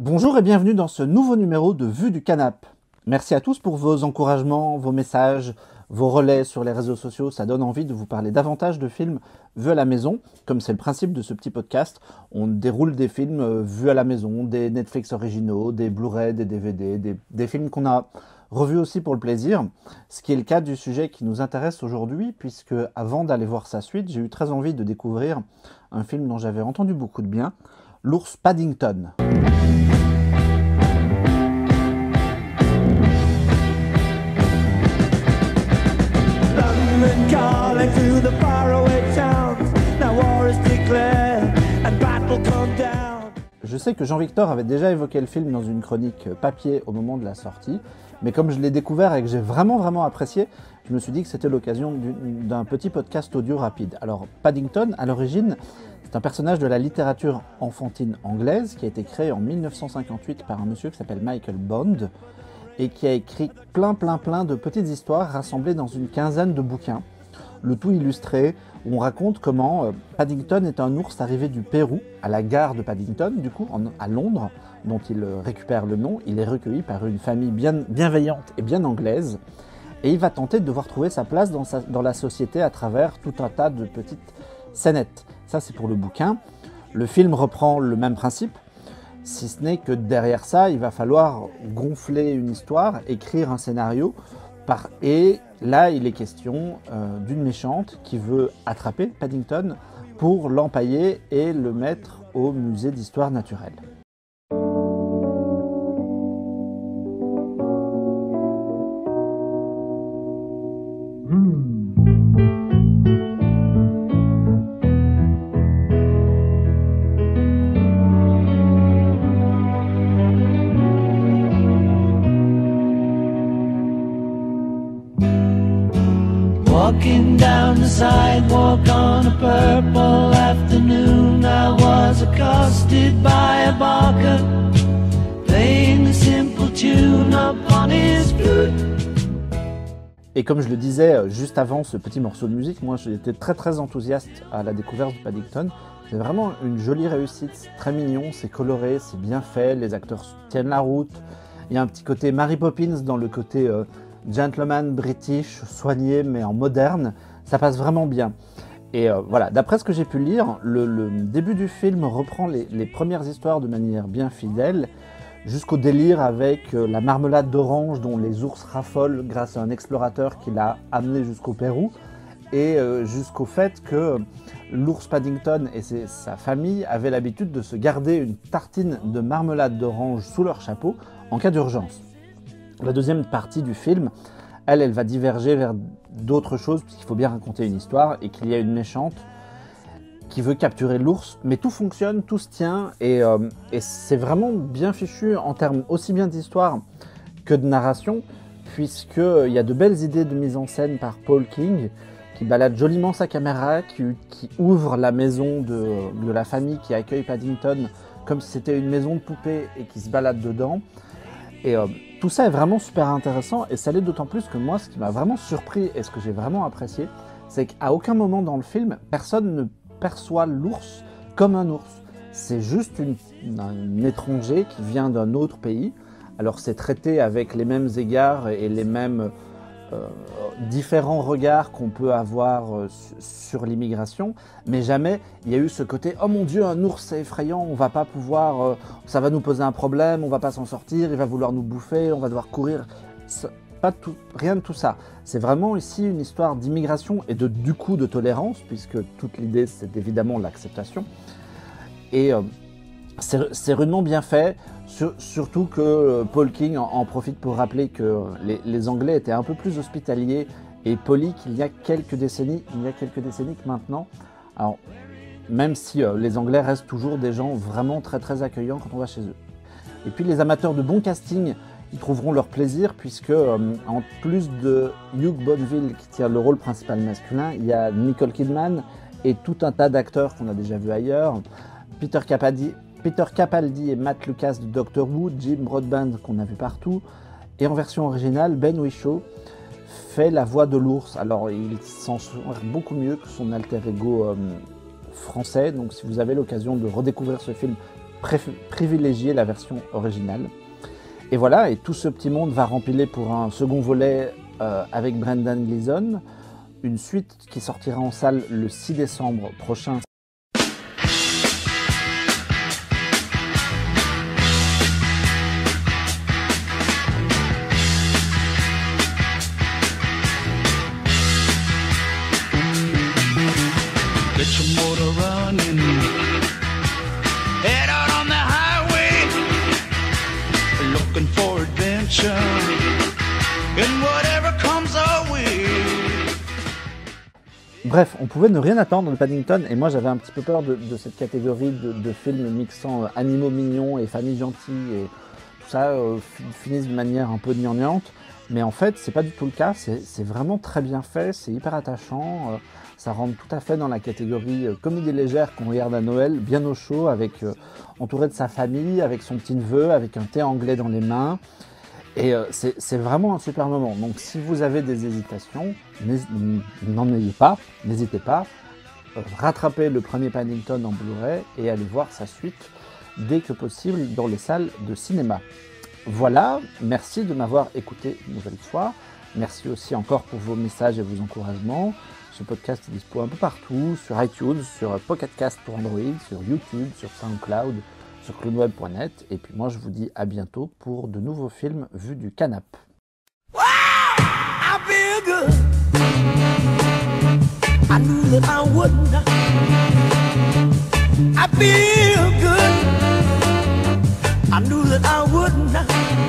Bonjour et bienvenue dans ce nouveau numéro de Vue du Canap'. Merci à tous pour vos encouragements, vos messages, vos relais sur les réseaux sociaux. Ça donne envie de vous parler davantage de films vus à la maison, comme c'est le principe de ce petit podcast. On déroule des films vus à la maison, des Netflix originaux, des Blu-ray, des DVD, des films qu'on a revus aussi pour le plaisir. Ce qui est le cas du sujet qui nous intéresse aujourd'hui, puisque avant d'aller voir sa suite, j'ai eu très envie de découvrir un film dont j'avais entendu beaucoup de bien, L'ours Paddington. Je sais que Jean-Victor avait déjà évoqué le film dans une chronique papier au moment de la sortie, mais comme je l'ai découvert et que j'ai vraiment apprécié, je me suis dit que c'était l'occasion d'un petit podcast audio rapide. Alors Paddington, à l'origine, c'est un personnage de la littérature enfantine anglaise qui a été créé en 1958 par un monsieur qui s'appelle Michael Bond et qui a écrit plein de petites histoires rassemblées dans une quinzaine de bouquins, le tout illustré, où on raconte comment Paddington est un ours arrivé du Pérou, à la gare de Paddington, du coup, à Londres, dont il récupère le nom. Il est recueilli par une famille bienveillante et bien anglaise, et il va tenter de devoir trouver sa place dans la société à travers tout un tas de petites scénettes. Ça, c'est pour le bouquin. Le film reprend le même principe, si ce n'est que derrière ça, il va falloir gonfler une histoire, écrire un scénario, et là, il est question d'une méchante qui veut attraper Paddington pour l'empailler et le mettre au musée d'histoire naturelle. Walking down the sidewalk on a purple afternoon, I was accosted by a barker playing a simple tune upon his flute. Et comme je le disais juste avant ce petit morceau de musique, moi j'ai été très enthousiaste à la découverte de Paddington. C'est vraiment une jolie réussite, c'est très mignon, c'est coloré, c'est bien fait, les acteurs tiennent la route. Il y a un petit côté Mary Poppins dans le côté gentleman british, soigné mais en moderne, ça passe vraiment bien. Et voilà, d'après ce que j'ai pu lire, le début du film reprend les premières histoires de manière bien fidèle, jusqu'au délire avec la marmelade d'orange dont les ours raffolent grâce à un explorateur qui l'a amené jusqu'au Pérou, et jusqu'au fait que l'ours Paddington et sa famille avaient l'habitude de se garder une tartine de marmelade d'orange sous leur chapeau en cas d'urgence. La deuxième partie du film, elle va diverger vers d'autres choses, puisqu'il faut bien raconter une histoire, et qu'il y a une méchante qui veut capturer l'ours, mais tout fonctionne, tout se tient, et c'est vraiment bien fichu en termes aussi bien d'histoire que de narration, puisqu'il y a de belles idées de mise en scène par Paul King, qui balade joliment sa caméra, qui ouvre la maison de la famille qui accueille Paddington, comme si c'était une maison de poupée, et qui se balade dedans. Et tout ça est vraiment super intéressant, et ça l'est d'autant plus que moi, ce qui m'a vraiment surpris et ce que j'ai vraiment apprécié, c'est qu'à aucun moment dans le film, personne ne perçoit l'ours comme un ours. C'est juste un étranger qui vient d'un autre pays. Alors c'est traité avec les mêmes égards et les mêmes différents regards qu'on peut avoir sur l'immigration, mais jamais il y a eu ce côté « Oh mon Dieu, un ours c'est effrayant, on va pas pouvoir, ça va nous poser un problème, on va pas s'en sortir, il va vouloir nous bouffer, on va devoir courir ». Rien de tout ça. C'est vraiment ici une histoire d'immigration et du coup de tolérance, puisque toute l'idée c'est évidemment l'acceptation. Et c'est rudement bien fait, surtout que Paul King en profite pour rappeler que les Anglais étaient un peu plus hospitaliers et polis qu'il y a quelques décennies que maintenant. Alors, même si les Anglais restent toujours des gens vraiment très accueillants quand on va chez eux. Et puis les amateurs de bon casting, ils trouveront leur plaisir, puisque en plus de Hugh Bonneville qui tient le rôle principal masculin, il y a Nicole Kidman et tout un tas d'acteurs qu'on a déjà vus ailleurs. Peter Capaldi et Matt Lucas de Doctor Who, Jim Broadbent qu'on a vu partout, et en version originale, Ben Whishaw fait la voix de l'ours. Alors il s'en sort beaucoup mieux que son alter ego français, donc si vous avez l'occasion de redécouvrir ce film, privilégier la version originale. Et voilà, et tout ce petit monde va rempiler pour un second volet avec Brendan Gleeson, une suite qui sortira en salle le 6 décembre prochain. Bref, on pouvait ne rien attendre de Paddington, et moi j'avais un petit peu peur de cette catégorie de films mixant animaux mignons et familles gentilles, et tout ça finissent de manière un peu gnangnante, mais en fait c'est pas du tout le cas, c'est vraiment très bien fait, c'est hyper attachant, ça rentre tout à fait dans la catégorie comédie légère qu'on regarde à Noël, bien au chaud, avec entouré de sa famille, avec son petit neveu, avec un thé anglais dans les mains. Et c'est vraiment un super moment. Donc si vous avez des hésitations, n'en ayez pas, n'hésitez pas. Rattrapez le premier Paddington en Blu-ray et allez voir sa suite dès que possible dans les salles de cinéma. Voilà, merci de m'avoir écouté une nouvelle fois. Merci aussi encore pour vos messages et vos encouragements. Ce podcast est dispo un peu partout, sur iTunes, sur Pocket Cast pour Android, sur YouTube, sur SoundCloud, sur clownweb.net, et puis moi je vous dis à bientôt pour de nouveaux films vus du canapé. Wow, I feel good. I knew that I wouldn't. I feel good. I knew that I wouldn't.